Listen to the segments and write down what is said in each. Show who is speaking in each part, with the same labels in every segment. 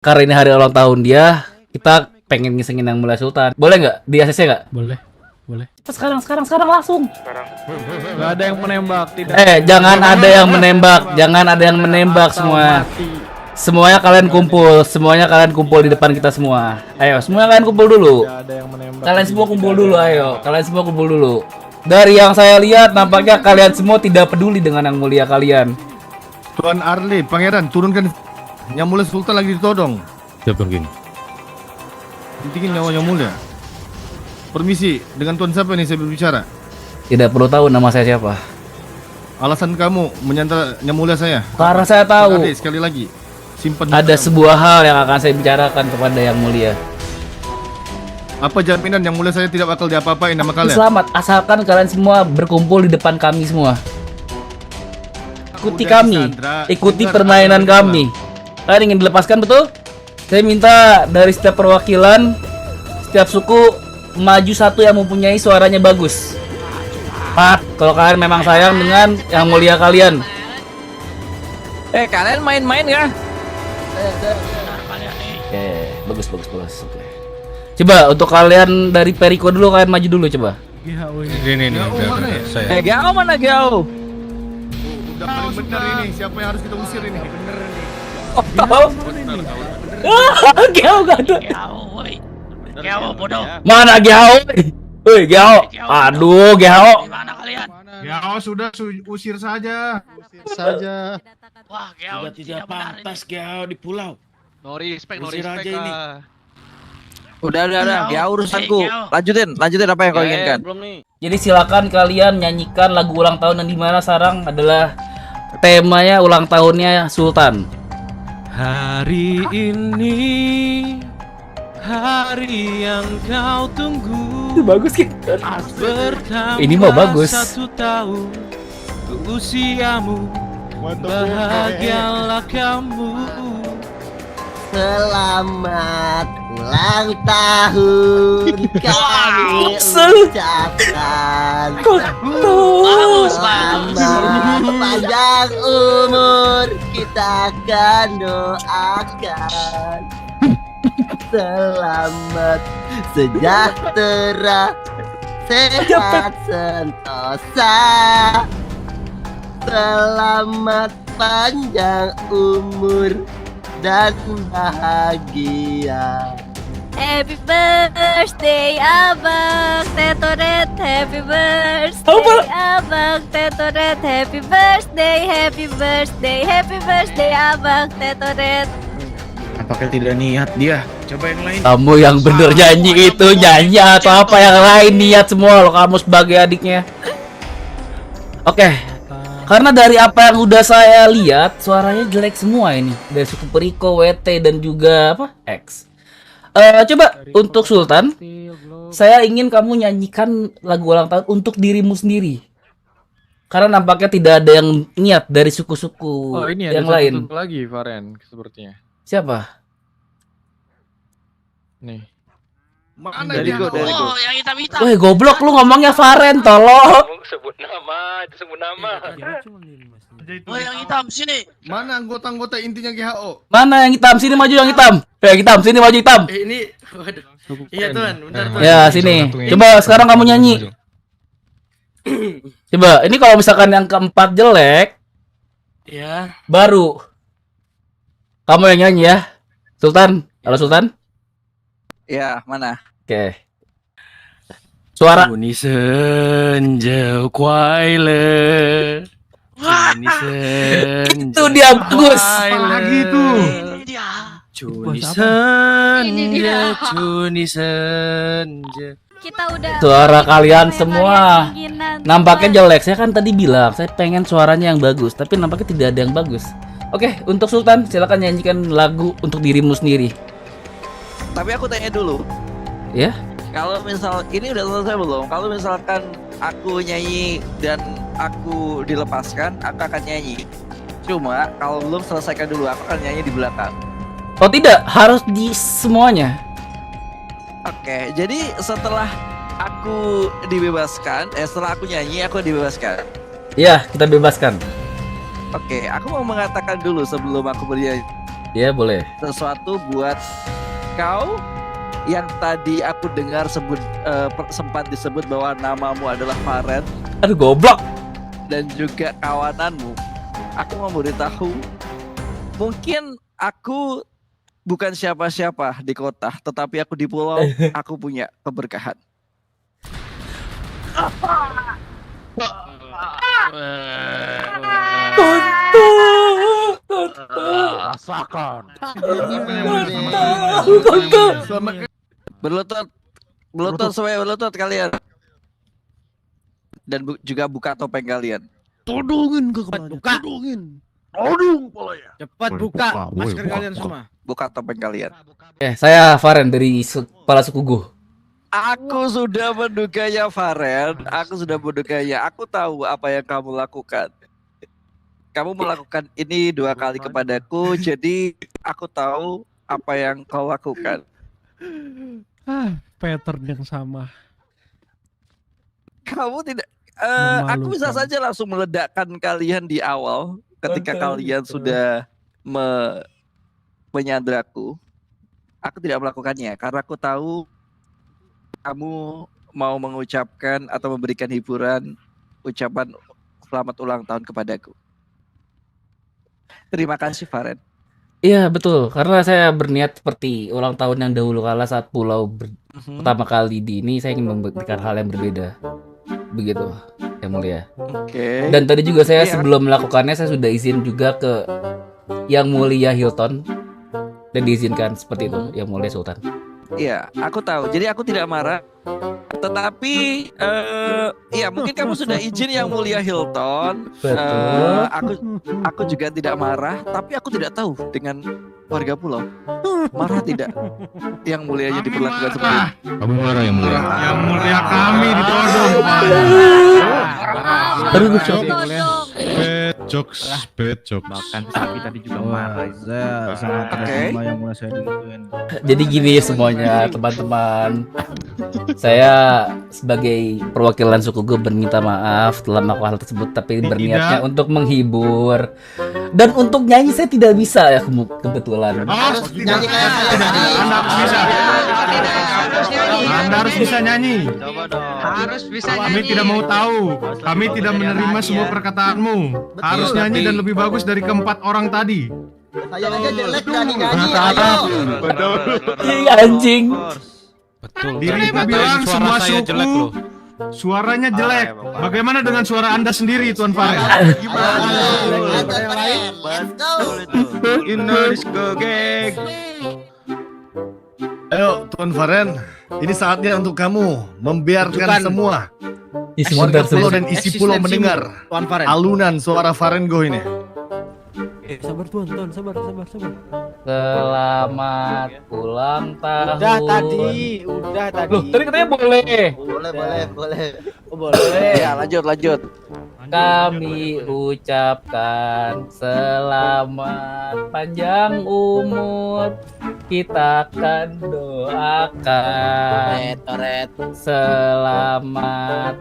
Speaker 1: karena ini hari ulang tahun dia, kita pengen ngisengin Yang Mulia Sultan. Boleh nggak di ACC nggak?
Speaker 2: Boleh.
Speaker 1: Sekarang langsung.
Speaker 2: Gak ada yang menembak, tidak.
Speaker 1: Jangan ada yang menembak, jangan ada yang menembak semua. Semuanya kalian kumpul di depan kita semua. Ayo, semuanya kalian kumpul dulu.
Speaker 2: Gak ada yang menembak.
Speaker 1: Kalian semua kumpul dulu, ayo. Kalian semua kumpul dulu. Dari yang saya lihat, nampaknya kalian semua tidak peduli dengan Yang Mulia kalian.
Speaker 3: Tuan Arli, pangeran, turunkan. Yang Mulia Sultan lagi ditodong.
Speaker 4: Siap Tuan King.
Speaker 3: Hentikan nyawa Yang Mulia. Permisi, dengan tuan siapa nih saya berbicara?
Speaker 1: Tidak perlu tahu nama saya siapa.
Speaker 3: Alasan kamu menyantar Yang Mulia saya?
Speaker 1: Karena saya
Speaker 3: Tuan
Speaker 1: tahu
Speaker 3: Arli, sekali lagi. Simpan
Speaker 1: ada
Speaker 3: kamu.
Speaker 1: sebuah hal yang akan saya bicarakan kepada Yang Mulia.
Speaker 3: Apa jaminan Yang Mulia saya tidak bakal diapa-apain nama kalian?
Speaker 1: Selamat, asalkan kalian semua berkumpul di depan kami semua. Ikuti
Speaker 3: Udah,
Speaker 1: kami,
Speaker 3: Sandra.
Speaker 1: ikuti
Speaker 3: Dengar
Speaker 1: permainan
Speaker 3: apa yang
Speaker 1: kami. Kalian ingin dilepaskan, betul? Saya minta dari setiap perwakilan, setiap suku maju satu yang mempunyai suaranya bagus. Kalau kalian memang sayang dengan Yang Mulia kalian.
Speaker 5: Kalian main-main ya?
Speaker 1: Oke, bagus. Oke. Coba untuk kalian dari Periko dulu, kalian maju dulu coba.
Speaker 4: Ini udah, saya.
Speaker 5: Gao mana Gao?
Speaker 3: Udah paling benar ini. Siapa yang harus kita usir ini? Bener nih.
Speaker 1: Gao gak ada.
Speaker 6: Gao bodoh.
Speaker 1: Mana Gao? Woi Gao. Aduh Gao.
Speaker 6: Mana kalian?
Speaker 3: Ya, sudah usir saja.
Speaker 6: Wah, Gao tidak pantas
Speaker 7: Gao di pulau.
Speaker 8: No respect
Speaker 7: Usir aja ini.
Speaker 5: Udah, Gao urusanku.
Speaker 6: Gao.
Speaker 5: Lanjutin apa yang kau inginkan.
Speaker 7: Belum nih.
Speaker 1: Jadi silakan kalian nyanyikan lagu ulang tahun yang dimana sekarang adalah temanya ulang tahunnya Sultan.
Speaker 2: Hari ini hari yang kau tunggu.
Speaker 1: Itu bagus kan?
Speaker 2: Bertambah
Speaker 1: Ini mah bagus.
Speaker 2: 1 tahun usiamu. Bahagialah kamu.
Speaker 9: Selamat ulang tahun kami ucapkan.
Speaker 6: Bagus, bagus.
Speaker 9: Selamat panjang umur kita akan doakan. Selamat sejahtera, sehat sentosa. Selamat panjang umur dan bahagia.
Speaker 10: Happy birthday Abang Tetoret, happy birthday Abang Tetoret, happy birthday Abang Tetoret.
Speaker 7: Apakah tidak niat dia? Coba yang lain.
Speaker 1: Kamu yang bener nyanyi itu, nyanyi atau apa yang lain, niat semua lo kamu sebagai adiknya. Oke. Karena dari apa yang udah saya lihat, suaranya jelek semua ini. Dari suku Periko, WT dan juga apa? X. Coba untuk Sultan, saya ingin kamu nyanyikan lagu ulang tahun untuk dirimu sendiri. Karena nampaknya tidak ada yang niat dari suku-suku
Speaker 2: Ini
Speaker 1: yang
Speaker 2: ada
Speaker 1: lain.
Speaker 2: satu lagi Varen sepertinya.
Speaker 1: Siapa?
Speaker 2: Nih.
Speaker 3: Mana
Speaker 5: Dari
Speaker 3: dia?
Speaker 5: gua.
Speaker 6: Oh, yang hitam-hitam.
Speaker 1: Woi goblok, lu ngomongnya Varen, tolong.
Speaker 7: Sebut nama.
Speaker 6: Oh, yang hitam sini.
Speaker 3: Mana anggota-anggota intinya GHO?
Speaker 1: Mana yang hitam? Sini maju yang hitam. Yang hitam, sini maju hitam.
Speaker 7: Ini, waduh. Iya Tuan, bentar Tuan.
Speaker 1: Ya, sini. Coba sekarang kamu nyanyi. Coba, ini kalau misalkan yang keempat jelek,
Speaker 7: Ya.
Speaker 1: baru kamu yang nyanyi ya. Sultan, halo Sultan.
Speaker 5: Ya, mana?
Speaker 1: Oke. Suara.
Speaker 7: Ni senja kuai Ini senja.
Speaker 1: Itu dia bagus.
Speaker 3: Apalagi itu?
Speaker 6: Ini dia.
Speaker 7: Cuni
Speaker 10: Ini dia.
Speaker 7: senja, cuni senja.
Speaker 10: Kita udah
Speaker 1: Suara kalian
Speaker 10: yang
Speaker 1: semua
Speaker 10: keinginan.
Speaker 1: nampaknya jelek. Saya kan tadi bilang saya pengen suaranya yang bagus, tapi nampaknya tidak ada yang bagus. Oke, untuk Sultan silakan nyanyikan lagu untuk dirimu sendiri.
Speaker 5: Tapi aku tanya dulu.
Speaker 1: Ya.
Speaker 5: Kalau misal ini udah selesai belum? Kalau misalkan aku nyanyi dan aku dilepaskan, aku akan nyanyi. Cuma kalau belum selesaikan dulu, aku akan nyanyi di belakang.
Speaker 1: Oh tidak, harus di semuanya.
Speaker 5: Oke, jadi setelah aku dibebaskan, setelah aku nyanyi, aku dibebaskan.
Speaker 1: Ya, kita bebaskan.
Speaker 5: Oke, aku mau mengatakan dulu sebelum aku bernyanyi.
Speaker 1: Ya boleh.
Speaker 5: sesuatu buat kau yang tadi aku dengar sempat disebut bahwa namamu adalah Faren
Speaker 1: Aduh goblok.
Speaker 5: dan juga kawananmu. Aku mau beritahu, mungkin aku bukan siapa-siapa di kota, tetapi aku di pulau, aku punya keberkahan. Berlutut sesuai berlutut kalian. Dan juga buka topeng kalian.
Speaker 2: Todongin ke kepala. Todongin.
Speaker 3: Cepat buka
Speaker 7: masker kalian
Speaker 3: semua.
Speaker 5: Buka topeng kalian.
Speaker 1: Saya Faren dari kepala suku Guh.
Speaker 5: Aku sudah menduganya Faren. Aku sudah menduganya. Aku tahu apa yang kamu lakukan. Kamu melakukan ini 2 kali kepadaku. Jadi aku tahu apa yang kau lakukan.
Speaker 8: Pattern yang sama.
Speaker 5: Kamu tidak aku bisa
Speaker 8: Memalukan.
Speaker 5: saja langsung meledakkan kalian di awal ketika kalian sudah menyandraku. Aku tidak melakukannya karena aku tahu kamu mau mengucapkan atau memberikan hiburan ucapan selamat ulang tahun kepadaku. Terima kasih Faren.
Speaker 1: Iya betul, karena saya berniat seperti ulang tahun yang dahulu kala saat pulau pertama kali di ini, saya ingin memberikan hal yang berbeda. Begitu, Yang Mulia.
Speaker 5: Oke.
Speaker 1: Dan tadi juga saya
Speaker 5: Iya.
Speaker 1: sebelum melakukannya saya sudah izin juga ke Yang Mulia Hilton dan diizinkan seperti itu, Yang Mulia Sultan.
Speaker 5: Iya, aku tahu. Jadi aku tidak marah. Tetapi ya mungkin kamu sudah izin Yang Mulia Hilton.
Speaker 1: Betul.
Speaker 5: Aku juga tidak marah, tapi aku tidak tahu dengan warga pulau. Marah tidak? Yang mulianya diperlakukan seperti ini.
Speaker 4: Kamu marah Yang Mulia?
Speaker 3: Yang mulia kami ditodong.
Speaker 1: Aduh,
Speaker 10: Todong.
Speaker 4: Bad jokes, bad jokes.
Speaker 7: Bahkan sapi tadi juga marah. Saya sangat tidak
Speaker 5: Oke.
Speaker 7: terima yang mulai saya digituin.
Speaker 1: Jadi gini semuanya teman-teman. Saya sebagai perwakilan suku gue berminta maaf telah melakukan hal tersebut, tapi berniatnya untuk menghibur dan untuk nyanyi saya tidak bisa ya kebetulan.
Speaker 3: Anda harus bisa nyanyi.
Speaker 6: Harus bisa
Speaker 3: Kami tidak mau tahu. Kami tidak menerima semua perkataanmu. Harus nyanyi dan lebih bagus dari keempat orang tadi.
Speaker 9: Saya aja jelek berani nyanyi.
Speaker 3: Kata
Speaker 9: Ayo.
Speaker 1: Ih, anjing.
Speaker 4: Betul.
Speaker 3: Dirimu bilang semua suku suaranya jelek. Bagaimana dengan suara Anda sendiri, Tuan Faren?
Speaker 9: Let's go.
Speaker 2: Indonesia geng.
Speaker 3: Ayo, Tuan Faren. Ini saatnya untuk kamu membiarkan semua
Speaker 1: Ih,
Speaker 3: warga
Speaker 1: sebentar,
Speaker 3: pulau
Speaker 1: sebentar.
Speaker 3: dan isi pulau mendengar
Speaker 7: Tuan Faren.
Speaker 3: alunan suara Farengo ini.
Speaker 8: Sabar Tuan, sabar.
Speaker 1: Selamat ulang tahun.
Speaker 7: Udah tadi.
Speaker 1: Loh, tadi katanya boleh.
Speaker 9: Boleh.
Speaker 5: Ya, lanjut.
Speaker 1: Kami ucapkan selamat panjang umur. Kita akan doakan selamat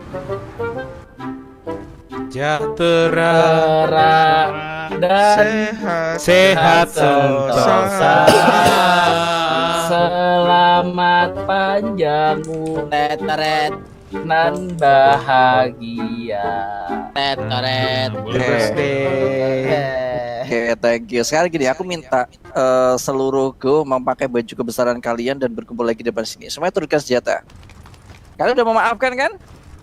Speaker 2: Sejahtera
Speaker 1: terang dan
Speaker 2: sehat
Speaker 1: sentosa. Selamat panjang umur dan bahagia.
Speaker 5: Oke, thank you. Sekarang gini, aku minta seluruh go memakai baju kebesaran kalian dan berkumpul lagi di depan sini. Semuanya turunkan senjata. Kalian udah memaafkan kan?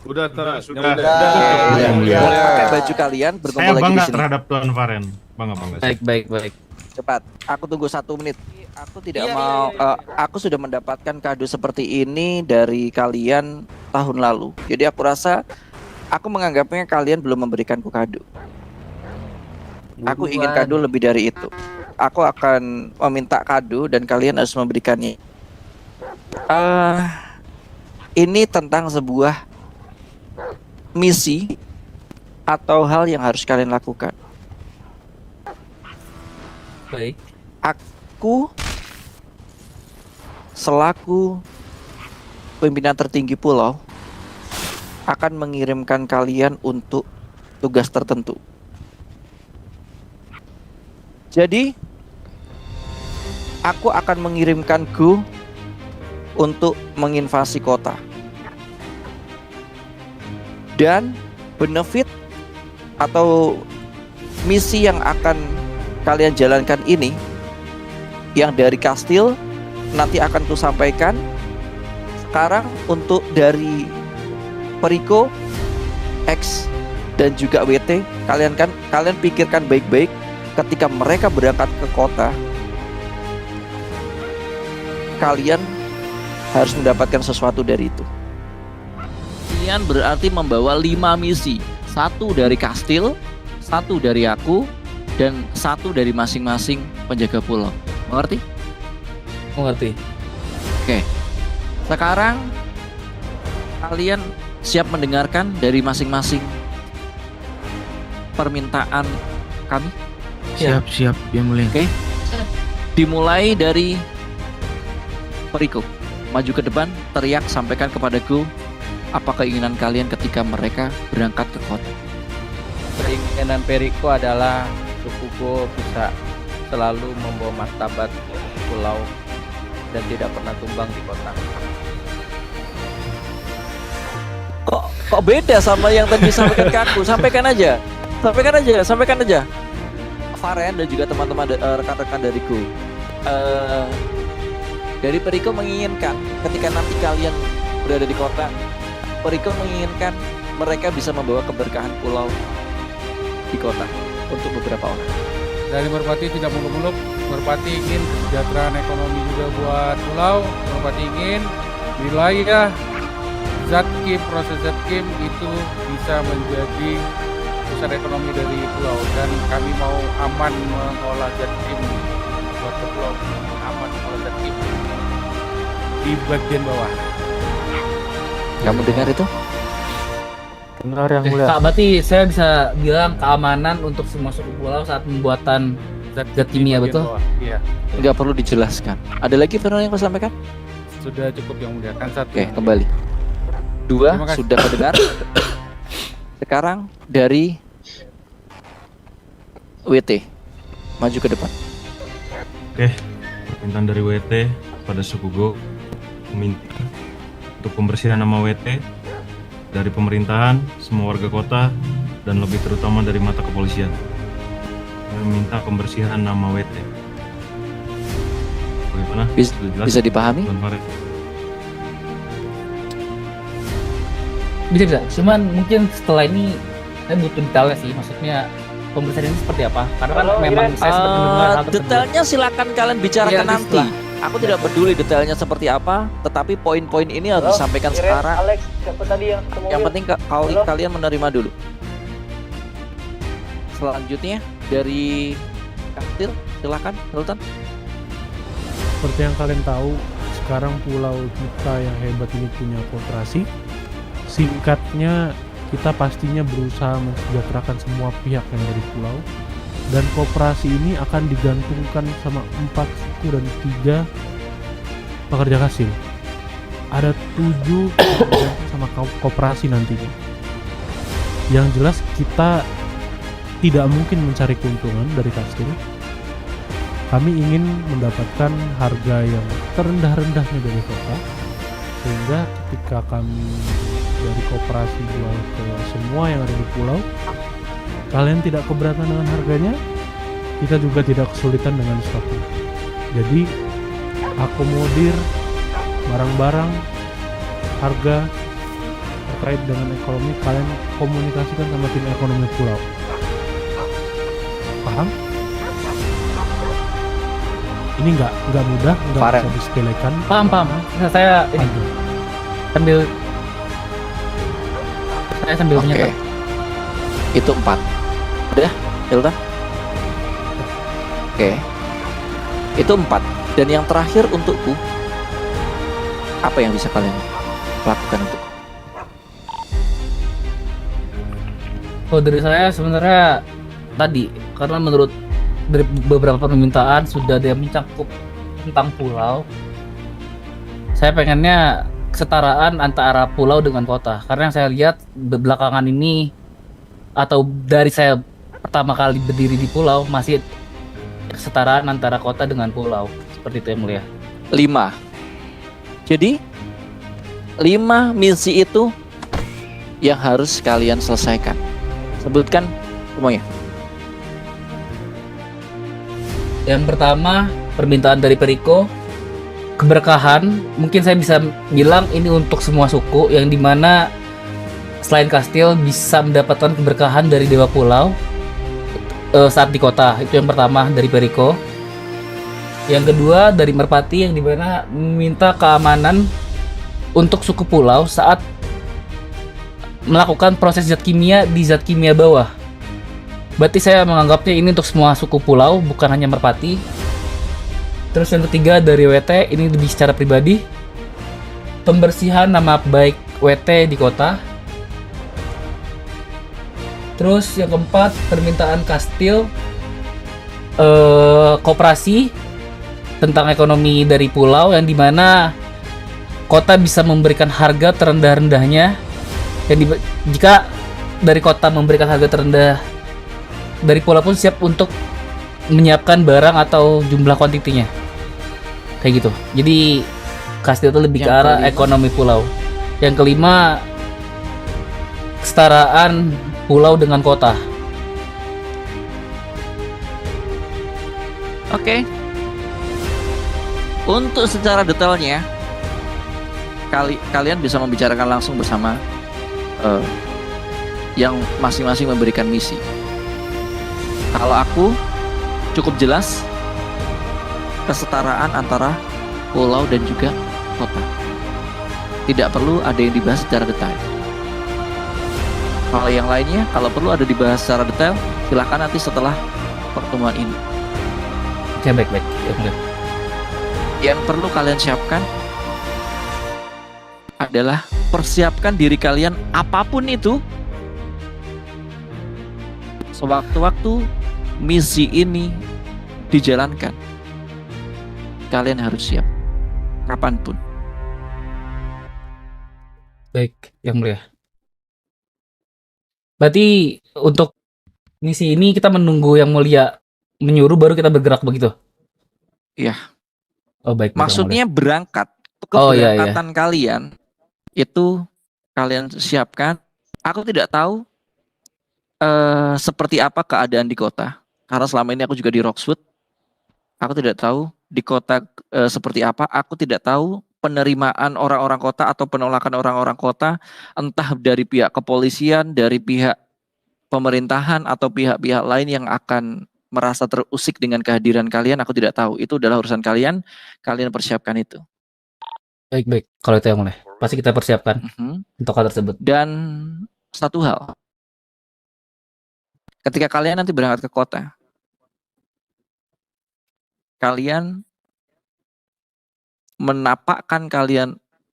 Speaker 3: Udah terus.
Speaker 5: Pakai baju kalian berkumpul
Speaker 3: Saya
Speaker 5: lagi di
Speaker 3: bangga
Speaker 5: sini.
Speaker 3: terhadap Tuan Faren. Bangga.
Speaker 1: Baik.
Speaker 5: Cepat. Aku tunggu 1 menit. Aku tidak mau. Aku sudah mendapatkan kado seperti ini dari kalian tahun lalu. Jadi aku rasa aku menganggapnya kalian belum memberikanku kado. Aku ingin kado lebih dari itu. Aku akan meminta kado dan kalian harus memberikannya. Ini tentang sebuah misi atau hal yang harus kalian lakukan.
Speaker 1: Baik.
Speaker 5: Aku selaku pimpinan tertinggi pulau akan mengirimkan kalian untuk tugas tertentu. Jadi aku akan mengirimkan Gu untuk menginvasi kota. Dan benefit atau misi yang akan kalian jalankan ini, yang dari kastil nanti akan ku sampaikan. Sekarang untuk dari Periko, X dan juga WT, kalian pikirkan baik-baik ketika mereka berangkat ke kota. Kalian harus mendapatkan sesuatu dari itu. Kalian berarti membawa 5 misi. 1 dari kastil, 1 dari aku, dan 1 dari masing-masing penjaga pulau. Mengerti?
Speaker 1: Mengerti.
Speaker 5: Oke. Sekarang kalian siap mendengarkan dari masing-masing permintaan kami?
Speaker 7: Siap, yang mulia.
Speaker 5: Oke. Dimulai dari Periko. Maju ke depan, teriak, sampaikan kepadaku apa keinginan kalian ketika mereka berangkat ke kota.
Speaker 2: Keinginan Periko adalah sukuku bisa selalu membawa martabat pulau dan tidak pernah tumbang di kota.
Speaker 5: Kok beda sama yang tadi disampaikan ke aku? Sampaikan aja. Faren dan juga teman-teman rekan-rekan dariku. Dari Periko menginginkan ketika nanti kalian berada di kota, Periko menginginkan mereka bisa membawa keberkahan pulau di kota untuk beberapa orang.
Speaker 2: Dari Merpati tidak muluk-muluk, Merpati ingin kesejahteraan ekonomi juga buat pulau. Merpati ingin wilayah Zatkim, proses Zatkim itu bisa menjadi pusat ekonomi dari pulau, dan kami mau aman mengolah Zatkim buat ke pulau, aman mengolah Zatkim di bagian bawah.
Speaker 5: Kamu dengar itu?
Speaker 8: Dengar yang mulia.
Speaker 1: Kak, berarti saya bisa bilang keamanan untuk semua suku pulau saat pembuatan zat kimia,
Speaker 2: Bagian
Speaker 1: betul?
Speaker 2: bawah. Iya,
Speaker 5: Nggak perlu dijelaskan. Ada lagi Fernando yang kau sampaikan?
Speaker 2: sudah cukup yang mulia. Kan satu.
Speaker 5: Oke, kembali. 2
Speaker 2: Terima kasih.
Speaker 5: sudah mendengar. Sekarang dari WT, maju ke depan.
Speaker 4: Oke, permintaan dari WT pada suku Go meminta untuk pembersihan nama WT dari pemerintahan, semua warga kota, dan lebih terutama dari mata kepolisian. Meminta pembersihan nama WT. Bagaimana? Sudah jelas?
Speaker 5: Bisa dipahami?
Speaker 4: Tuan Farid?
Speaker 1: Bisa. Cuman mungkin setelah ini saya butuh detailnya sih. Maksudnya pembersihan ini seperti apa? Karena kan memang saya sempat mendengar hal tersebut.
Speaker 5: Detailnya silakan kalian bicarakan
Speaker 1: Iya,
Speaker 5: nanti.
Speaker 1: setelah.
Speaker 5: Aku tidak peduli detailnya seperti apa, tetapi poin-poin ini harus disampaikan sekarang. Yang penting kalian menerima dulu. Selanjutnya dari kastil, silakan, Sultan.
Speaker 8: Seperti yang kalian tahu, sekarang pulau kita yang hebat ini punya koperasi. Singkatnya, kita pastinya berusaha mensejahterakan semua pihak yang ada di pulau. Dan koperasi ini akan digantungkan sama 4 suku dan 3 pekerja kastil. Ada 7 sama koperasi nantinya. Yang jelas kita tidak mungkin mencari keuntungan dari kastil. Kami ingin mendapatkan harga yang terendah-rendahnya dari kota, sehingga ketika kami dari koperasi jual ke semua yang ada di pulau, kalian tidak keberatan dengan harganya, kita juga tidak kesulitan dengan stoknya. Jadi akomodir barang-barang, harga terkait dengan ekonomi, kalian komunikasikan sama tim ekonomi pulau. Paham? Ini nggak mudah, nggak
Speaker 5: Farel.
Speaker 8: bisa disepelekan.
Speaker 1: Paham. Saya ini
Speaker 8: Ada.
Speaker 1: sambil menyetel.
Speaker 5: Itu 4. Udah, Hilda? Oke. Itu 4. Dan yang terakhir untukku, apa yang bisa kalian lakukan untuk?
Speaker 1: Oh, dari saya sebenarnya tadi, karena menurut dari beberapa permintaan sudah ada yang mencakup tentang pulau. Saya pengennya kesetaraan antara pulau dengan kota. Karena yang saya lihat belakangan ini, atau dari saya pertama kali berdiri di pulau, masih kesetaraan antara kota dengan pulau. seperti itu yang mulia.
Speaker 5: 5. Jadi 5 misi itu yang harus kalian selesaikan. Sebutkan semuanya.
Speaker 1: Yang pertama, permintaan dari Periko, keberkahan. Mungkin saya bisa bilang ini untuk semua suku, yang dimana selain kastil bisa mendapatkan keberkahan dari Dewa Pulau saat di kota. Itu yang pertama dari Periko. Yang kedua dari Merpati, yang dimana meminta keamanan untuk suku pulau saat melakukan proses zat kimia di zat kimia bawah. Berarti saya menganggapnya ini untuk semua suku pulau, bukan hanya Merpati. Terus yang ketiga dari WT, ini lebih secara pribadi, pembersihan nama baik WT di kota. Terus yang keempat, permintaan kastil, koperasi tentang ekonomi dari pulau, yang dimana kota bisa memberikan harga terendah-rendahnya. Jika dari kota memberikan harga terendah, dari pulau pun siap untuk menyiapkan barang atau jumlah kuantitinya. Kayak gitu. Jadi kastil itu lebih ke arah ekonomi pulau. Yang kelima, kesetaraan pulau dengan kota.
Speaker 5: Oke. Untuk secara detailnya, kalian bisa membicarakan langsung bersama yang masing-masing memberikan misi. Kalau aku cukup jelas kesetaraan antara pulau dan juga kota. Tidak perlu ada yang dibahas secara detail. Kalau yang lainnya, kalau perlu ada dibahas secara detail, silakan nanti setelah pertemuan ini.
Speaker 1: Oke, baik-baik.
Speaker 5: Yang perlu kalian siapkan adalah persiapkan diri kalian apapun itu. Sewaktu-waktu misi ini dijalankan, kalian harus siap kapanpun.
Speaker 1: Baik, yang mulia. Berarti untuk misi ini kita menunggu yang mulia menyuruh baru kita bergerak begitu?
Speaker 5: Iya.
Speaker 1: Oh baik.
Speaker 5: Maksudnya berangkat.
Speaker 1: Iya.
Speaker 5: Keberangkatan kalian itu kalian siapkan. Aku tidak tahu seperti apa keadaan di kota. Karena selama ini aku juga di Roxwood. Aku tidak tahu di kota seperti apa. Aku tidak tahu penerimaan orang-orang kota atau penolakan orang-orang kota, entah dari pihak kepolisian, dari pihak pemerintahan atau pihak-pihak lain yang akan merasa terusik dengan kehadiran kalian. Aku tidak tahu. Itu adalah urusan kalian. Kalian persiapkan itu.
Speaker 1: Baik. Kalau itu yang mulia, pasti kita persiapkan untuk hal tersebut.
Speaker 5: Dan satu hal, ketika kalian nanti berangkat ke kota, kalian menapakkan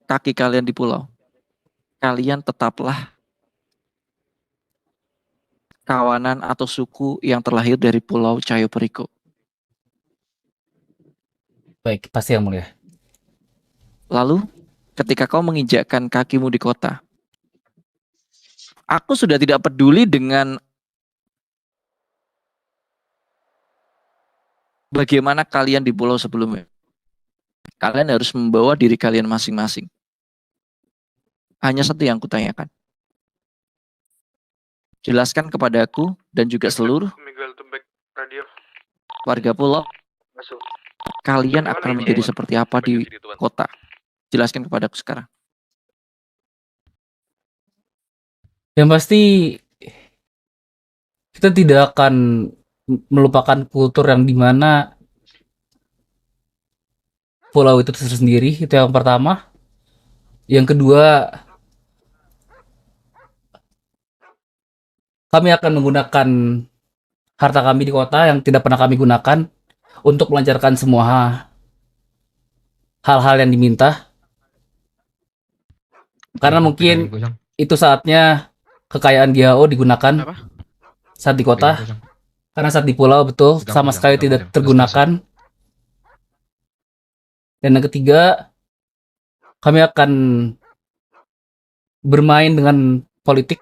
Speaker 5: kaki kalian di pulau, kalian tetaplah kawanan atau suku yang terlahir dari Pulau Cayo Perico.
Speaker 1: Baik, pasti yang mulia.
Speaker 5: Lalu, ketika kau menginjakkan kakimu di kota, aku sudah tidak peduli dengan bagaimana kalian di pulau sebelumnya. Kalian harus membawa diri kalian masing-masing. Hanya satu yang kutanyakan. Jelaskan kepada aku dan juga seluruh warga pulau, kalian akan menjadi seperti apa di kota. Jelaskan kepada aku sekarang.
Speaker 1: Yang pasti kita tidak akan melupakan kultur yang dimana pulau itu tersendiri. Itu yang pertama. Yang kedua, kami akan menggunakan harta kami di kota yang tidak pernah kami gunakan untuk melancarkan semua hal-hal yang diminta. Karena mungkin itu saatnya kekayaan GHO digunakan saat di kota. Karena saat di pulau betul sama sekali tidak tergunakan. Dan yang ketiga, kami akan bermain dengan politik.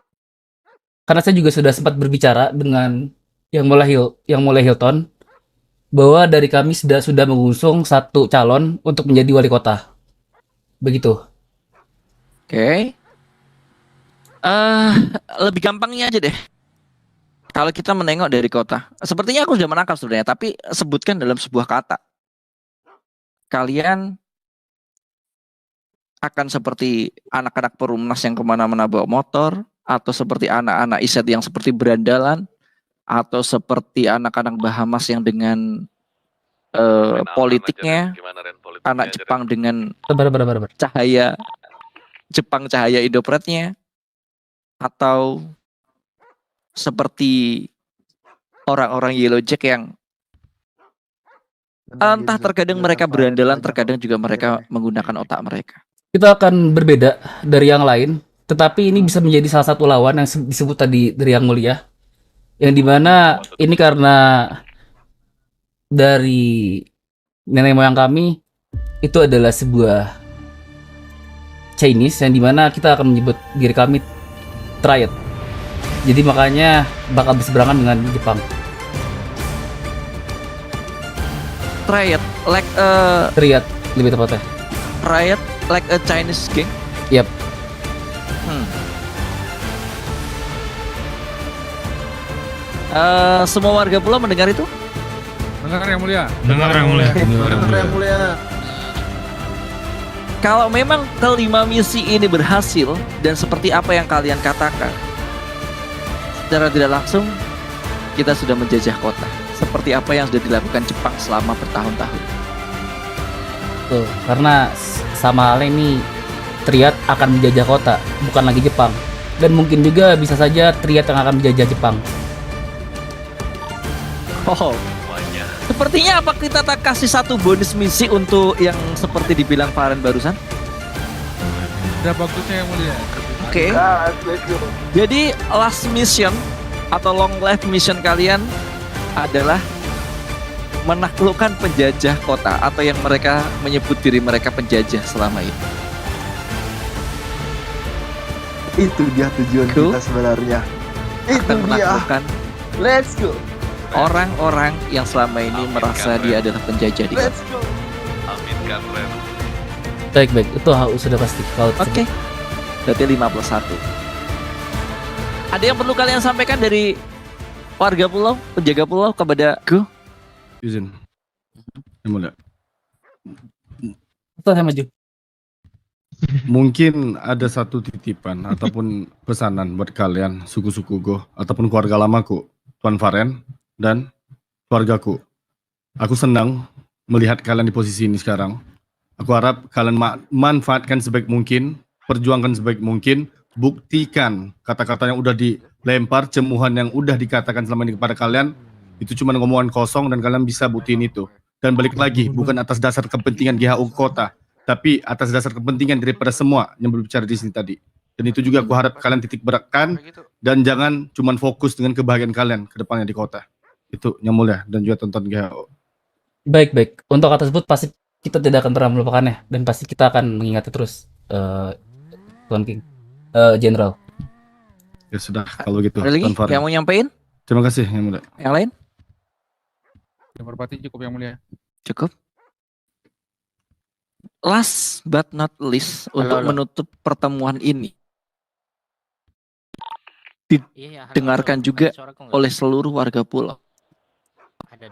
Speaker 1: Karena saya juga sudah sempat berbicara dengan yang mulai Hilton. bahwa dari kami sudah mengusung satu calon untuk menjadi wali kota. Begitu.
Speaker 5: Oke. Lebih gampangnya aja deh. Kalau kita menengok dari kota, sepertinya aku sudah menangkap sebenarnya, tapi sebutkan dalam sebuah kata. Kalian akan seperti anak-anak perumnas yang kemana-mana bawa motor, atau seperti anak-anak Iset yang seperti berandalan, atau seperti anak-anak Bahamas yang dengan politiknya, anak Jepang dengan
Speaker 1: Sabar.
Speaker 5: cahaya Jepang, cahaya Indopretnya, atau seperti orang-orang Yellow Jack yang entah terkadang mereka berandalan, terkadang juga mereka menggunakan otak mereka.
Speaker 1: Kita akan berbeda dari yang lain, tetapi ini bisa menjadi salah satu lawan yang disebut tadi dari Yang Mulia, yang dimana ini karena dari nenek moyang kami itu adalah sebuah Chinese, yang dimana kita akan menyebut diri kami Triad. Jadi makanya bakal berseberangan dengan Jepang. Triad lebih tepatnya.
Speaker 5: Triad like a Chinese gang.
Speaker 1: Yap.
Speaker 5: Semua warga pulau mendengar itu?
Speaker 2: Dengar Yang Mulia.
Speaker 4: Dengar Yang Mulia.
Speaker 5: Kalau memang kelima misi ini berhasil dan seperti apa yang kalian katakan, secara tidak langsung kita sudah menjajah kota. Seperti apa yang sudah dilakukan Jepang selama bertahun-tahun.
Speaker 1: Tuh, karena sama halnya ini Triad akan menjajah kota, bukan lagi Jepang. Dan mungkin juga bisa saja Triad yang akan menjajah Jepang.
Speaker 5: Oh, sepertinya apa kita tak kasih satu bonus misi untuk yang seperti dibilang Faren barusan?
Speaker 2: Udah bagusnya Yang Mulia.
Speaker 5: Oke. Jadi last mission atau long life mission kalian adalah menaklukkan penjajah kota, atau yang mereka menyebut diri mereka penjajah selama ini.
Speaker 9: Itu dia tujuan
Speaker 5: Cool.
Speaker 9: kita sebenarnya. Itu
Speaker 5: Akan
Speaker 9: dia.
Speaker 5: menaklukkan
Speaker 9: Let's go.
Speaker 5: orang-orang yang selama ini merasa dia adalah penjajah di kota.
Speaker 9: Let's go.
Speaker 1: Baik, itu sudah pasti. Kalau
Speaker 5: Oke. Berarti 51. Ada yang perlu kalian sampaikan dari warga pulau, penjaga pulau kepada Go?
Speaker 3: Izin. Yang Mulia.
Speaker 1: saya maju.
Speaker 3: Mungkin ada satu titipan ataupun pesanan buat kalian, suku-suku Go, ataupun keluarga lamaku, Tuan Faren dan keluargaku. Aku senang melihat kalian di posisi ini sekarang. Aku harap kalian manfaatkan sebaik mungkin, perjuangkan sebaik mungkin, buktikan kata-kata yang udah dilempar, cemuhan yang udah dikatakan selama ini kepada kalian, itu cuma ngomongan kosong dan kalian bisa buktiin itu. Dan balik lagi, bukan atas dasar kepentingan GHU kota, tapi atas dasar kepentingan daripada semua yang berbicara di sini tadi. Dan itu juga aku harap kalian titik beratkan dan jangan cuma fokus dengan kebahagiaan kalian ke depannya di kota. Itu Yang Mulia dan juga tonton GHU.
Speaker 1: Baik. Untuk kata tersebut pasti kita tidak akan pernah melupakannya dan pasti kita akan mengingatnya terus, Tuan King, General.
Speaker 3: Ya sudah, kalau gitu.
Speaker 5: Ada lagi
Speaker 3: Tuan Faren.
Speaker 5: yang mau nyampein?
Speaker 3: Terima kasih Yang Mulia.
Speaker 5: Yang lain?
Speaker 2: Yang Merpati cukup Yang Mulia.
Speaker 5: Cukup. Last but not least, untuk menutup pertemuan ini, didengarkan juga oleh seluruh warga pulau.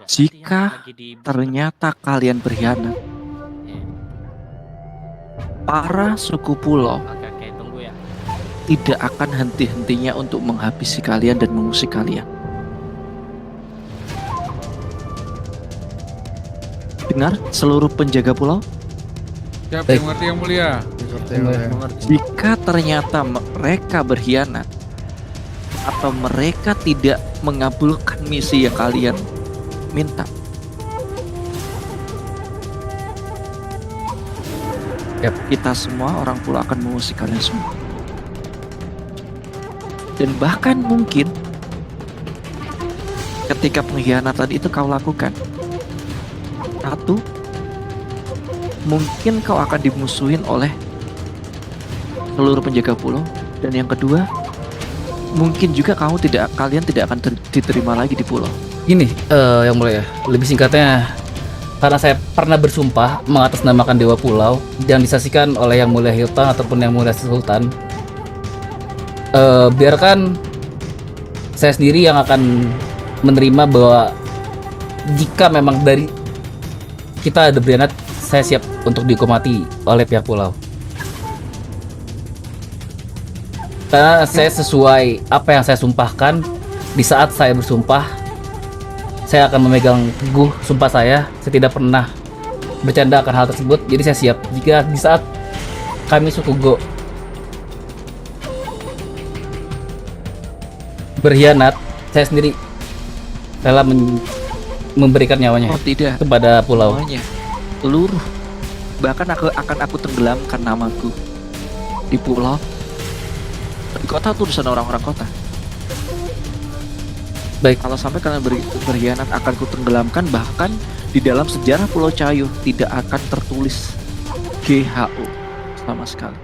Speaker 5: Jika ternyata kalian berkhianat, para suku pulau tidak akan henti-hentinya untuk menghabisi kalian dan mengusik kalian. Dengar seluruh penjaga pulau?
Speaker 2: Siap,
Speaker 1: Baik.
Speaker 2: mengerti Yang Mulia.
Speaker 5: Jika ternyata mereka berkhianat atau mereka tidak mengabulkan misi yang kalian minta, kita semua orang pulau akan mengusik kalian semua. Dan bahkan mungkin ketika pengkhianatan itu kau lakukan, satu, mungkin kau akan dimusuhin oleh seluruh penjaga pulau, dan yang kedua, mungkin juga kalian tidak akan diterima lagi di pulau.
Speaker 1: Gini, yang mulai ya, lebih singkatnya, karena saya pernah bersumpah mengatasnamakan Dewa Pulau yang disaksikan oleh Yang Mulia Hilton ataupun Yang Mulia Sultan. Biarkan saya sendiri yang akan menerima bahwa jika memang dari kita ada berkhianat, saya siap untuk dihukum mati oleh pihak pulau. Karena saya sesuai apa yang saya sumpahkan. Di saat saya bersumpah, saya akan memegang teguh sumpah saya. Saya tidak pernah bercanda akan hal tersebut. Jadi saya siap jika di saat kami suku Go berkhianat, saya sendiri rela memberikan nyawanya
Speaker 5: Oh tidak,
Speaker 1: kepada pulau.
Speaker 5: semuanya seluruh, bahkan aku tenggelamkan namaku di pulau, di kota, tulisan orang-orang kota.
Speaker 1: Baik.
Speaker 5: Kalau sampai kalian berkhianat, akan ku tenggelamkan. Bahkan di dalam sejarah Pulau Cayu tidak akan tertulis GHO sama sekali.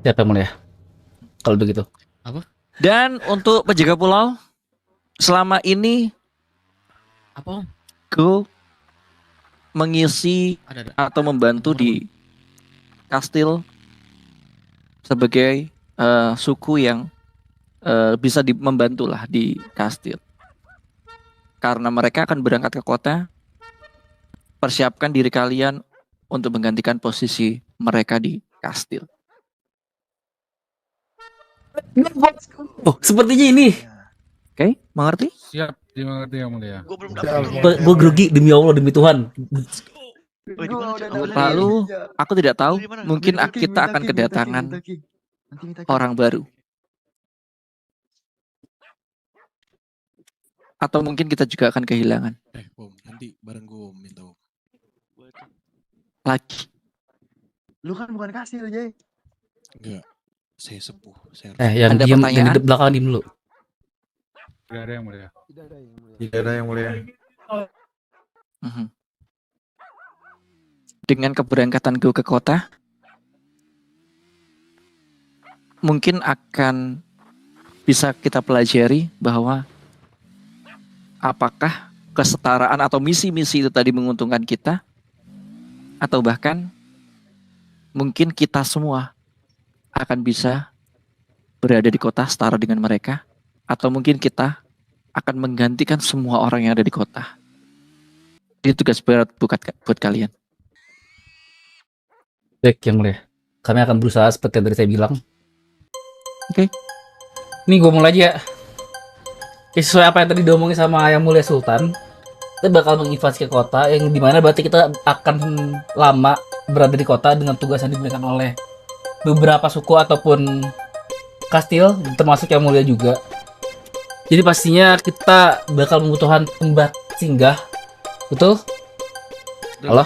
Speaker 1: Siapa yang mulia? Kalau begitu.
Speaker 5: Dan untuk penjaga pulau, selama ini
Speaker 7: Apa?
Speaker 5: ku mengisi
Speaker 7: Ada.
Speaker 5: atau membantu di kastil sebagai suku yang bisa membantu lah di kastil. Karena mereka akan berangkat ke kota, persiapkan diri kalian untuk menggantikan posisi mereka di kastil.
Speaker 1: Oh, sepertinya ini.
Speaker 5: Oke, mengerti?
Speaker 2: Siap, dimengerti Yang Mulia.
Speaker 1: Gue grogi demi Allah, demi Tuhan.
Speaker 5: Lalu aku tidak tahu, mungkin kita akan kedatangan orang baru. Atau mungkin kita juga akan kehilangan
Speaker 7: Bom, nanti bareng gue minta.
Speaker 5: lagi.
Speaker 9: Lu kan bukan kasih Jay.
Speaker 7: Enggak. Saya sepuh. Saya
Speaker 1: Yang
Speaker 5: Ada
Speaker 1: diam, yang
Speaker 5: pertanyaan?
Speaker 1: di belakang diem dulu.
Speaker 2: Tidak ada Yang Mulia.
Speaker 3: Tidak ada yang mulia.
Speaker 5: Mhm. Dengan keberangkatanku ke kota, mungkin akan bisa kita pelajari bahwa apakah kesetaraan atau misi-misi itu tadi menguntungkan kita, atau bahkan mungkin kita semua akan bisa berada di kota setara dengan mereka, atau mungkin kita akan menggantikan semua orang yang ada di kota. Ini tugas berat buat kalian.
Speaker 1: Baik, Yang Mulia. Kami akan berusaha seperti yang tadi saya bilang.
Speaker 5: Oke.
Speaker 1: Ini gue mulai aja ya. Sesuai apa yang tadi diomongin sama Yang Mulia Sultan, kita bakal menginvasi ke kota, yang dimana berarti kita akan lama berada di kota dengan tugas yang diberikan oleh beberapa suku ataupun kastil, termasuk Yang Mulia juga. Jadi pastinya kita bakal membutuhkan tempat singgah. Betul? Halo?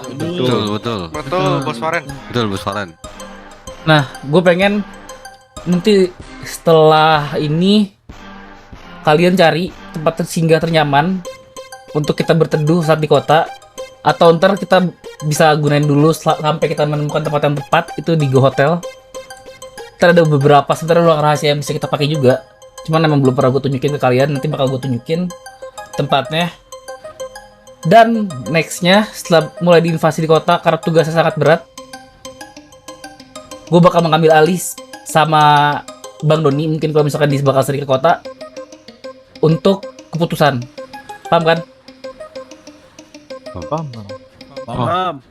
Speaker 6: Betul, Bos Faren. Betul, Bos Faren.
Speaker 1: Nah, gue pengen nanti setelah ini kalian cari tempat singgah ternyaman untuk kita berteduh saat di kota, atau ntar kita bisa gunain dulu sampai kita menemukan tempat yang tepat, itu di Go Hotel. Ntar ada beberapa sebenarnya ruang rahasia yang bisa kita pakai juga, cuman emang belum pernah gue tunjukin ke kalian. Nanti bakal gue tunjukin tempatnya. Dan nextnya, setelah mulai diinvasi di kota karena tugasnya sangat berat, gue bakal mengambil alih sama Bang Doni, mungkin kalau misalkan dia bakal sering ke kota untuk keputusan. Paham kan?
Speaker 3: Paham.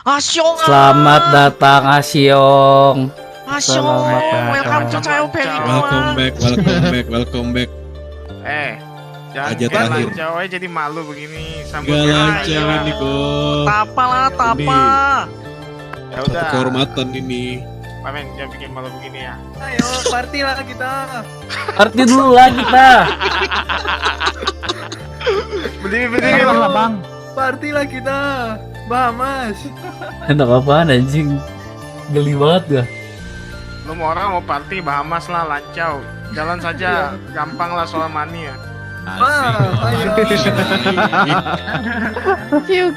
Speaker 6: Asyong.
Speaker 1: Selamat datang Asyong.
Speaker 7: welcome back.
Speaker 6: Jangan
Speaker 7: Aja terakhir.
Speaker 6: lancau aja jadi malu begini
Speaker 7: Gak
Speaker 6: sambutnya.
Speaker 7: lancar ini kok.
Speaker 6: Tapa lah, tapa. Ya
Speaker 7: Satu
Speaker 6: udah.
Speaker 7: kehormatan ini.
Speaker 6: Pamen, jangan bikin malu begini ya. Ayo, party lah kita.
Speaker 1: Arti dulu lah kita.
Speaker 6: Berdiri lah, Bang. Party lah kita. Bahamas.
Speaker 1: Enak apaan anjing? Geli banget gua.
Speaker 6: Lu mau orang mau party Bahamas lah, lancau. Jalan saja, gampang lah soal money ya. Kiu.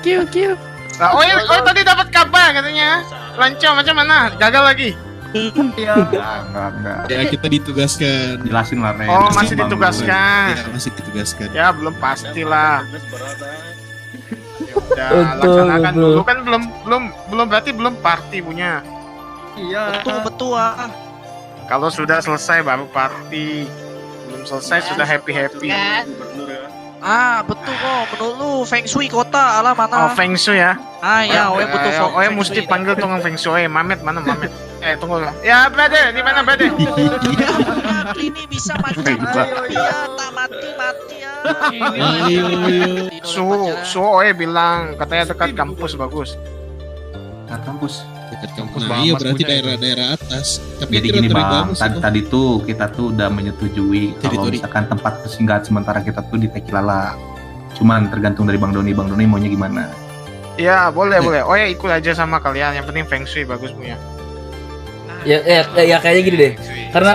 Speaker 6: Nah, oh tadi dapat kabar katanya. Lancau macam mana? Gagal lagi.
Speaker 9: Enggak.
Speaker 7: Ya kita ditugaskan.
Speaker 9: Jelasin lah, Ren.
Speaker 6: Oh, masih ditugaskan.
Speaker 7: Ya, masih ditugaskan.
Speaker 6: Ya belum pastilah. Ya udah,
Speaker 1: Betul,
Speaker 6: laksanakan
Speaker 1: betul.
Speaker 6: dulu kan belum berarti belum party punya.
Speaker 5: Betul.
Speaker 6: Kalau sudah selesai baru party. Belum selesai sudah happy.
Speaker 5: Betul kok. Menurut lu Feng Shui kota ala mana?
Speaker 6: Oh, Feng Shui ya.
Speaker 5: Betul.
Speaker 6: Oh, mesti panggil tukang Feng Shui. Mamet mana Mamet? Tunggu lah. Ya, brother, di mana brother?
Speaker 5: Ini bisa macam ya, tak mati ya.
Speaker 6: Su bilang katanya dekat kampus bagus.
Speaker 9: Kampus.
Speaker 7: Dekat kampus. Nah, iya berarti daerah-daerah atas. Tapi
Speaker 9: Jadi gini
Speaker 7: teritori
Speaker 9: bang,
Speaker 7: bagus itu.
Speaker 9: tadi tuh kita tuh udah menyetujui kalau
Speaker 7: Teritori.
Speaker 9: misalkan tempat persinggahan sementara kita tuh di Tekilala. Cuman tergantung dari Bang Doni maunya gimana.
Speaker 6: Ya, boleh. Oh ya, ikut aja sama kalian. Yang penting Feng Shui bagus punya.
Speaker 1: Ya kayaknya gini deh. Karena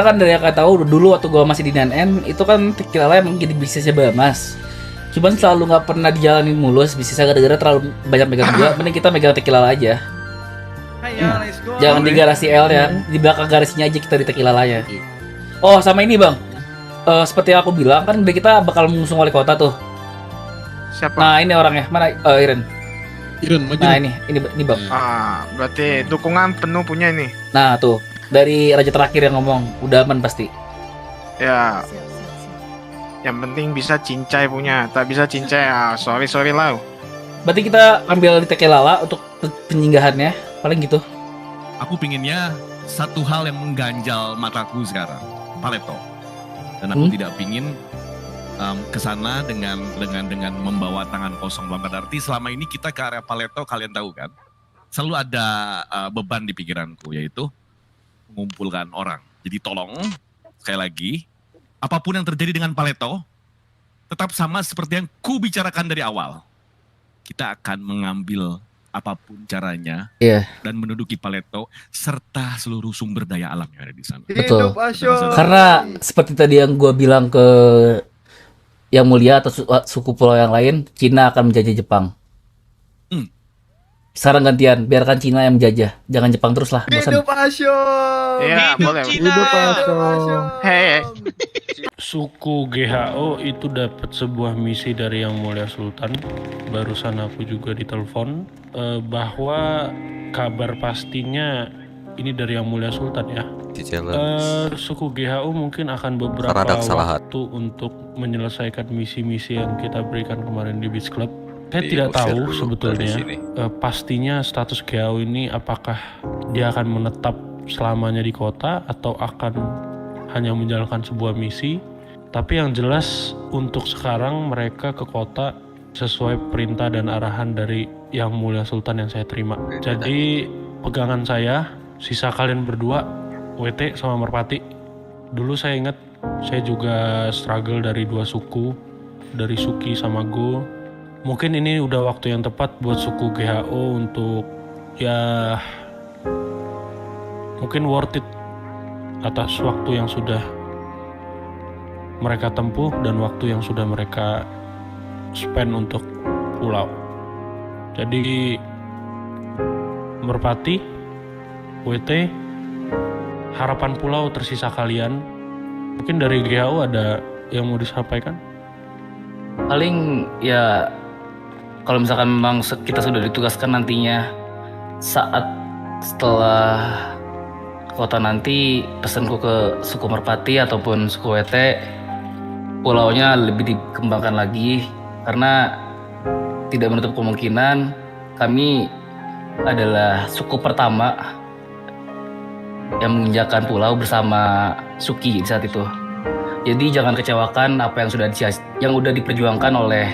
Speaker 1: kan dari yang kata tahu dulu waktu gua masih di NN itu kan Tekilala emang jadi bisnisnya Bamas. Cuman selalu nggak pernah dijalanin mulus bisnisnya gara-gara terlalu banyak megang gua. Mending kita megang Tekilala aja. Jangan di garasi L ya, di belakang garasinya aja kita di Tekilalanya. Oh sama ini bang, seperti yang aku bilang kan kita bakal mengusung wali kota tuh.
Speaker 6: Siapa?
Speaker 1: Nah ini orangnya mana? Iren.
Speaker 7: Maju.
Speaker 1: Nah ini bang.
Speaker 6: Berarti dukungan penuh punya ini.
Speaker 1: Nah tuh dari raja terakhir yang ngomong udah aman pasti.
Speaker 6: Ya. Yang penting bisa cincai punya. Tak bisa cincai ya sorry lah.
Speaker 1: Berarti kita ambil di Tekilala untuk penyinggahannya, paling gitu.
Speaker 11: Aku pinginnya satu hal yang mengganjal mataku sekarang, Paleto. Dan aku tidak pingin ke sana dengan membawa tangan kosong. Berarti selama ini kita ke area Paleto, kalian tahu kan, selalu ada beban di pikiranku, yaitu mengumpulkan orang. Jadi tolong, sekali lagi, apapun yang terjadi dengan Paleto, tetap sama seperti yang ku bicarakan dari awal. Kita akan mengambil apapun caranya dan menduduki Paleto serta seluruh sumber daya alam yang ada di sana.
Speaker 1: Betul. Karena seperti tadi yang gua bilang ke Yang Mulia atau suku pulau yang lain, Cina akan menjajah Jepang. Sekarang gantian, biarkan Cina yang menjajah, jangan Jepang terus lah. Bosan.
Speaker 6: Ya, boleh.
Speaker 8: Hidup Asyong.
Speaker 6: Hei.
Speaker 8: Suku GHO itu dapat sebuah misi dari Yang Mulia Sultan. Barusan aku juga ditelepon bahwa kabar pastinya ini dari Yang Mulia Sultan ya. Suku GHO mungkin akan beberapa waktu untuk menyelesaikan misi-misi yang kita berikan kemarin di Beach Club. Saya tidak tahu sebetulnya pastinya status GHO ini apakah dia akan menetap selamanya di kota atau akan hanya menjalankan sebuah misi. Tapi yang jelas untuk sekarang mereka ke kota sesuai perintah dan arahan dari Yang Mulia Sultan yang saya terima. Jadi pegangan saya, sisa kalian berdua, WT sama Merpati. Dulu saya ingat saya juga struggle dari dua suku, dari Suki sama Go. Mungkin ini udah waktu yang tepat buat suku GHO untuk ya mungkin worth it atas waktu yang sudah mereka tempuh dan waktu yang sudah mereka spend untuk pulau. Jadi Merpati, WT, harapan pulau tersisa kalian. Mungkin dari GHO ada yang mau disampaikan?
Speaker 1: Paling ya kalau misalkan memang kita sudah ditugaskan nantinya saat setelah kota nanti, pesanku ke suku Merpati ataupun suku WT, pulaunya lebih dikembangkan lagi karena tidak menutup kemungkinan kami adalah suku pertama yang menginjakan pulau bersama Suki di saat itu. Jadi jangan kecewakan apa yang sudah diperjuangkan oleh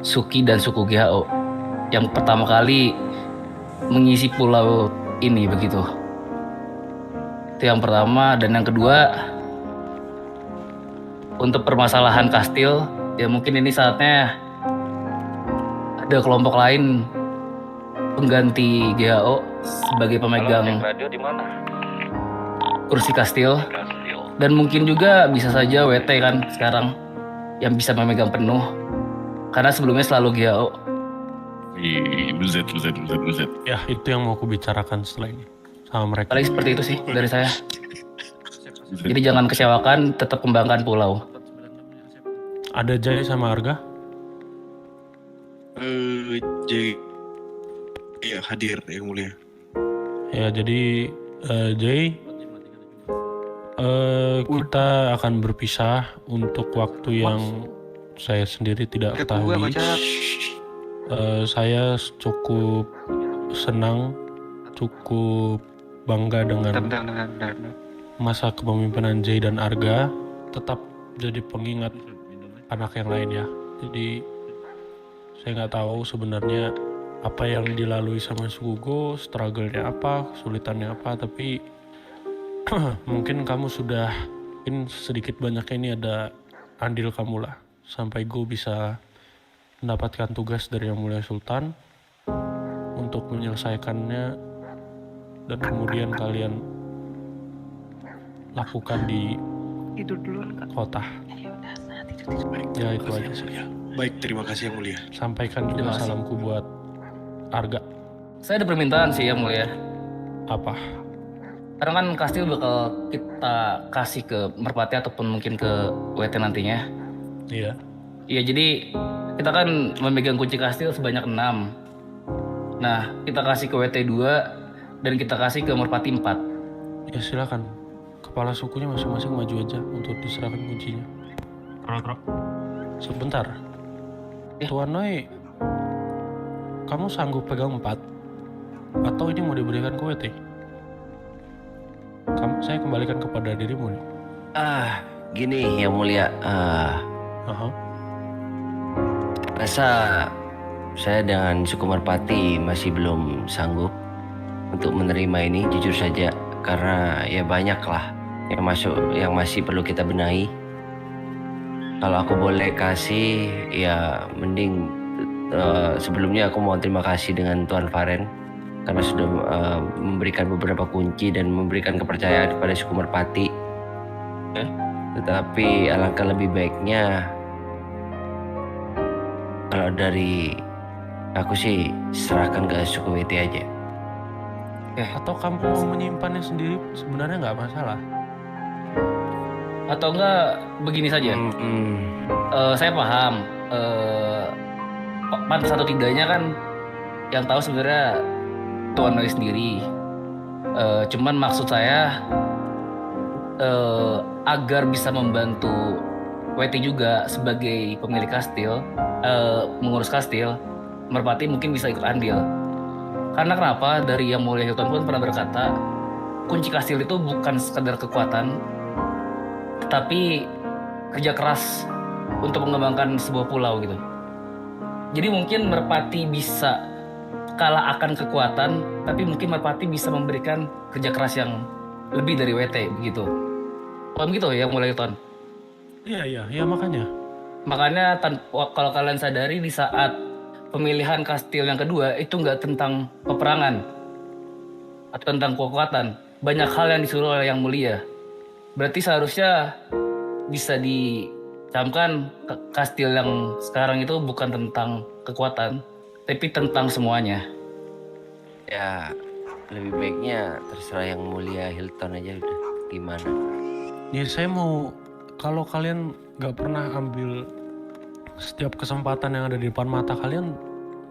Speaker 1: Suki dan suku GHO yang pertama kali mengisi pulau ini begitu. Itu yang pertama. Dan yang kedua, untuk permasalahan kastil, ya mungkin ini saatnya ada kelompok lain pengganti GHO sebagai pemegang kursi kastil. Dan mungkin juga bisa saja WT kan sekarang yang bisa memegang penuh, karena sebelumnya selalu GHO.
Speaker 11: Buset.
Speaker 8: Ya itu yang mau aku bicarakan setelah ini. sama mereka.
Speaker 1: Paling seperti itu sih dari saya. Jadi jangan kecewakan, tetap kembangkan pulau.
Speaker 8: Ada Jay sama Arga?
Speaker 12: Jay ya hadir yang mulia.
Speaker 8: Ya, jadi Jay, kita akan berpisah untuk waktu yang saya sendiri tidak ketahui. Saya cukup senang, cukup bangga dengan masa kepemimpinan Jay dan Arga. Tetap jadi pengingat anak yang lain ya. Jadi saya nggak tahu sebenarnya apa yang dilalui sama Sukugo, struggle-nya apa, kesulitannya apa, tapi mungkin kamu sudah, mungkin sedikit banyaknya ini ada andil kamu lah, sampai Go bisa mendapatkan tugas dari Yang Mulia Sultan untuk menyelesaikannya dan kemudian kalian lakukan di kota. Ya itu aja sih.
Speaker 12: Baik, terima kasih yang mulia.
Speaker 8: Sampaikan juga salamku buat Arga.
Speaker 1: Saya ada permintaan sih Yang Mulia.
Speaker 8: Apa?
Speaker 1: Karena kan kastil bakal kita kasih ke Merpati ataupun mungkin ke WT nantinya.
Speaker 8: Iya.
Speaker 1: Iya, jadi kita kan memegang kunci kastil sebanyak 6. Nah, kita kasih ke WT 2 dan kita kasih ke Merpati 4.
Speaker 8: Ya silakan. Kepala sukunya masing-masing maju aja untuk diserahkan kuncinya. Sebentar. Tuan Noi, kamu sanggup pegang 4? Atau ini mau diberikan ke WT? Saya kembalikan kepada dirimu nih.
Speaker 13: Gini Yang Mulia. Rasa saya dengan suku Merpati masih belum sanggup untuk menerima ini, jujur saja, karena ya banyak lah yang masih perlu kita benahi. Kalau aku boleh kasih, ya mending sebelumnya aku mau terima kasih dengan Tuan Faren karena sudah memberikan beberapa kunci dan memberikan kepercayaan kepada suku Merpati. Tetapi alangkah lebih baiknya kalau dari aku sih serahkan ke suku WT aja.
Speaker 8: Atau kamu mau menyimpannya sendiri sebenarnya nggak masalah.
Speaker 1: Atau enggak begini saja. Saya paham. Pantas atau tidaknya kan yang tahu sebenarnya Tuan Noi sendiri. Cuman maksud saya agar bisa membantu WT juga sebagai pemilik kastil, mengurus kastil, Merpati mungkin bisa ikut andil. Karena kenapa? Dari Yang Mulia Hilton pun pernah berkata, kunci kastil itu bukan sekadar kekuatan, tetapi kerja keras untuk mengembangkan sebuah pulau gitu. Jadi mungkin Merpati bisa kalah akan kekuatan, tapi mungkin Merpati bisa memberikan kerja keras yang lebih dari WT begitu. Paham gitu ya Yang Mulia Hilton?
Speaker 8: Iya makanya.
Speaker 1: Makanya kalau kalian sadari di saat pemilihan kastil yang kedua itu nggak tentang peperangan atau tentang kekuatan. Banyak hal yang disuruh oleh Yang Mulia. Berarti seharusnya bisa dicamkan kastil yang sekarang itu bukan tentang kekuatan, tapi tentang semuanya.
Speaker 13: Ya, lebih baiknya terserah Yang Mulia Hilton aja udah. Gimana?
Speaker 8: Ya saya mau, kalau kalian nggak pernah ambil setiap kesempatan yang ada di depan mata kalian,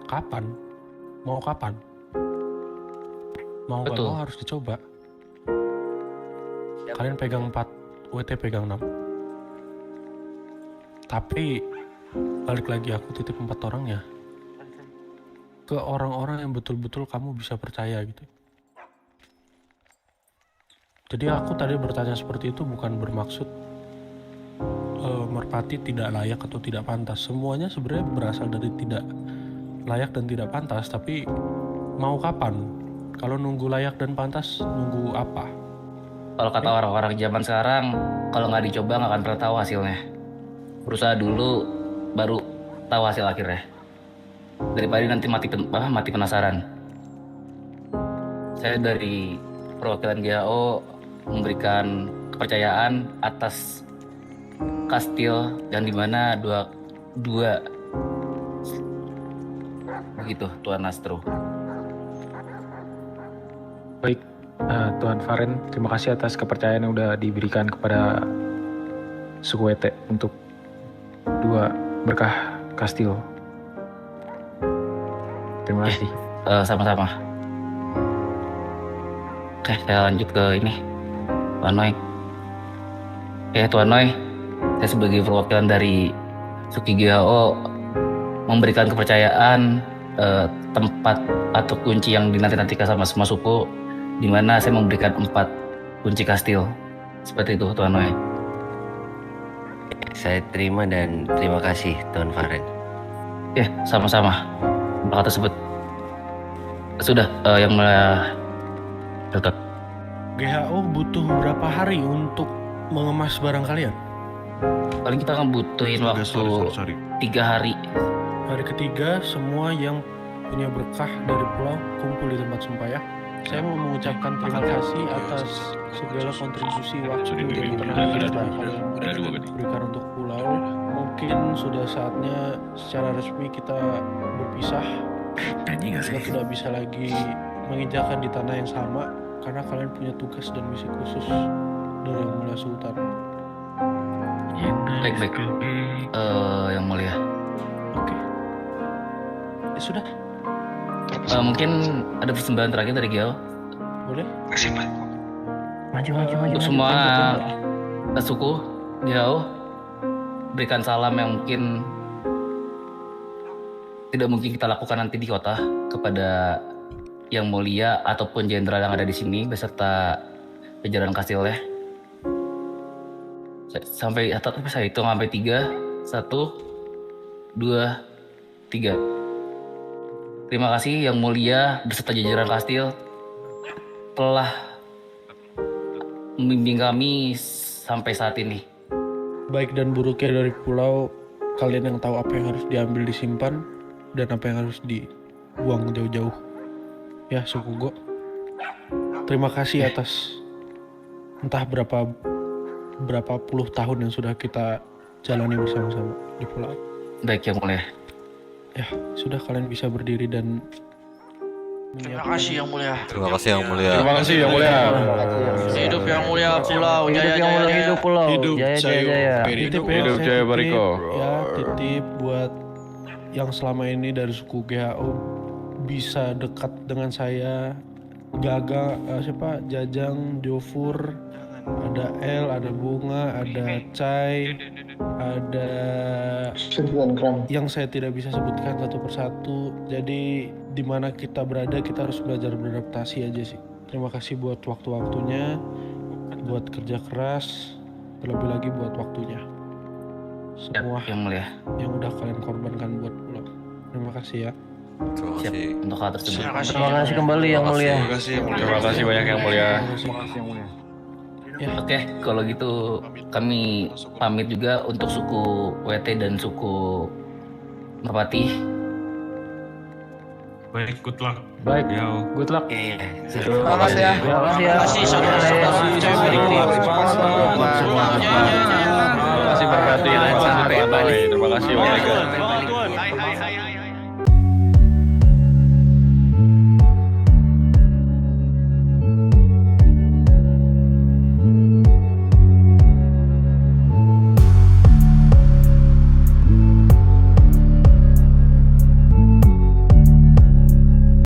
Speaker 8: kapan? Mau kapan? Mau nggak mau harus dicoba. Kalian pegang 4, WT pegang 6. Tapi balik lagi aku titip 4 orangnya ke orang-orang yang betul-betul kamu bisa percaya gitu. Jadi aku tadi bertanya seperti itu bukan bermaksud Merpati tidak layak atau tidak pantas. Semuanya sebenarnya berasal dari tidak layak dan tidak pantas. Tapi mau kapan? Kalau nunggu layak dan pantas, nunggu apa?
Speaker 1: Kalau kata orang-orang zaman sekarang, kalau nggak dicoba nggak akan pernah tahu hasilnya. Berusaha dulu, baru tahu hasil akhirnya. Daripada nanti mati penasaran. Saya dari perwakilan GAO memberikan kepercayaan atas kastil yang dimana dua begitu Tuan Nastro.
Speaker 8: Baik,
Speaker 14: Tuan Faren, terima kasih atas kepercayaan yang udah diberikan kepada suku WT untuk 2 berkah kastil. Terima kasih.
Speaker 1: Sama-sama. Oke, saya lanjut ke ini. Tuan Noi. Tuan Noi, saya sebagai perwakilan dari Suki GHO memberikan kepercayaan tempat atau kunci yang dinanti-nantikan sama semua suku, di mana saya memberikan 4 kunci kastil. Seperti itu, Tuan Noi.
Speaker 13: Saya terima dan terima kasih, Tuan Faren.
Speaker 1: Sama-sama. Bakal tersebut. Sudah, yang mulai Dokter.
Speaker 8: GHO butuh berapa hari untuk mengemas barang kalian?
Speaker 1: Paling kita akan butuhin waktu 3 hari.
Speaker 8: Hari ketiga, semua yang punya berkah dari pulau kumpul di tempat sumpah ya. Saya mau mengucapkan terima kasih atas segala kontribusi waktu dan tenaga yang kalian berikan untuk pulau. Mungkin sudah saatnya secara resmi kita berpisah. Kita tidak bisa lagi menginjakan di tanah yang sama karena kalian punya tugas dan misi khusus dari Yang Mulia Sultan.
Speaker 1: Baik. Yang Mulia.
Speaker 8: Oke. Ya sudah.
Speaker 1: Mungkin ada persembahan terakhir dari GHO.
Speaker 8: Boleh?
Speaker 12: Kasih Pak.
Speaker 8: Maju.
Speaker 1: Untuk semua suku GHO, berikan salam yang mungkin tidak mungkin kita lakukan nanti di kota kepada Yang Mulia ataupun jenderal yang ada di sini beserta jajaran kastilnya. Sampai saya hitung sampai 3. 1, 2, 3. Terima kasih Yang Mulia beserta jajaran kastil telah membimbing kami sampai saat ini.
Speaker 8: Baik dan buruknya dari pulau, kalian yang tahu apa yang harus diambil disimpan dan apa yang harus dibuang jauh-jauh. Ya, suku Go. Terima kasih atas entah berapa puluh tahun yang sudah kita jalani bersama-sama di pulau.
Speaker 1: Baik Yang Mulia.
Speaker 8: Ya, sudah kalian bisa berdiri dan
Speaker 6: Terima kasih Yang Mulia.
Speaker 15: Terima kasih Yang Mulia.
Speaker 6: Terima kasih Yang Mulia. Hidup Yang Mulia pulau. Jaya.
Speaker 15: Hidup pulau. Jaya.
Speaker 8: Hidup Jaya Bariko. Ya, titip buat yang selama ini dari suku GHO bisa dekat dengan saya. Gaga, Jajang, Jofur, ada El, ada Bunga, ada Cai, ada yang saya tidak bisa sebutkan satu persatu. Jadi di mana kita berada, kita harus belajar beradaptasi aja sih. Terima kasih buat waktu-waktunya, buat kerja keras, terlebih lagi buat waktunya. Semua
Speaker 1: Yang Mulia
Speaker 8: yang udah kalian korbankan buat pulau. Terima kasih ya.
Speaker 15: Terima kasih.
Speaker 1: Untuk hal tersebut.
Speaker 15: Terima kasih kembali Yang Mulia.
Speaker 2: Terima kasih banyak Yang Mulia.
Speaker 8: Ya.
Speaker 1: Oke, kalau gitu kami pamit juga untuk suku WT dan suku Merpati.
Speaker 4: Baik, good luck.
Speaker 14: Baik,
Speaker 4: Yo.
Speaker 14: good luck.
Speaker 6: Terima kasih ya.
Speaker 15: Terima kasih ya.
Speaker 2: Terima kasih Merpati. Terima kasih Pak Noi. Terima kasih Pak Mega.